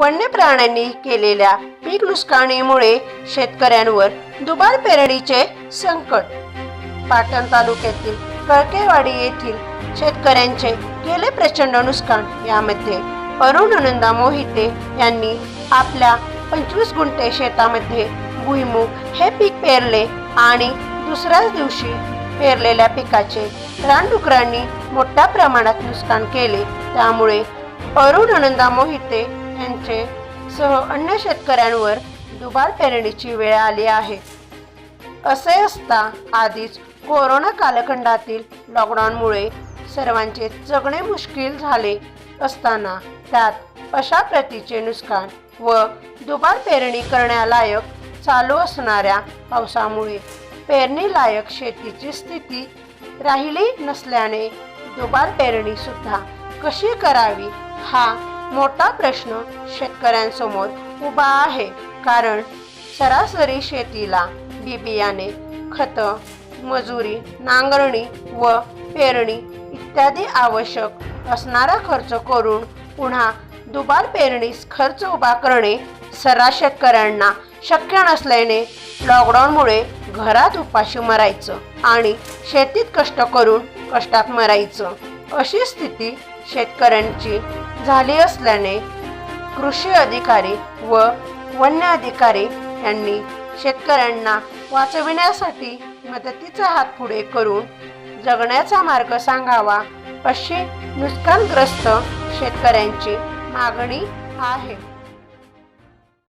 वन्य प्राण्यांनी केलेल्या पीक नुकसानीमुळे शेतकऱ्यांवर दुबार पेरणीचे संकट। पाटण तालुक्यातील कळकेवाडी येथील शेतकऱ्यांचे गेले प्रचंड नुकसान। यामध्ये अरुण नंदा मोहिते यांनी आपल्या 25 गुंठे शेतामध्ये भुईमूग हे पीक पेरले आणि दुसऱ्याच दिवशी पेरलेल्या पिकाचे रानडुकरांनी मोठ्या प्रमाणात नुकसान केले। त्यामुळे अरुण नंदा मोहिते यांचे सह अन्य शेतकऱ्यांवर दुबार पेरणीची वेळ आली आहे। असे असता आधीच कोरोना कालखंडातील लॉकडाऊनमुळे सर्वांचे जगणे मुश्किल झाले असताना त्यात अशा प्रतीचे नुकसान व दुबार पेरणी करण्यालायक चालू असणाऱ्या पावसामुळे पेरणी लायक शेतीची स्थिती राहिली नसल्याने दुबार पेरणी सुद्धा कशी करावी हा मोठा प्रश्न शेतकऱ्यांसमोर उभा आहे। कारण सरासरी शेतीला बियाणे, खत, मजुरी, नांगरणी व पेरणी इत्यादी आवश्यक असणारा खर्च करून पुन्हा दुबार पेरणीस खर्च उभा करणे सर्रास शेतकऱ्यांना शक्य नसल्याने लॉकडाऊनमुळे घरात उपाशी मरायचं आणि शेतीत कष्ट करून कष्टात मरायचं अशी स्थिती शेतकऱ्यांची झाली असल्याने कृषी अधिकारी व वन्य अधिकारी यांनी शेतकऱ्यांना वाचविण्यासाठी मदतीचा हात पुढे करून जगण्याचा मार्ग सांगावा अशी नुकसानग्रस्त शेतकऱ्यांची मागणी आहे।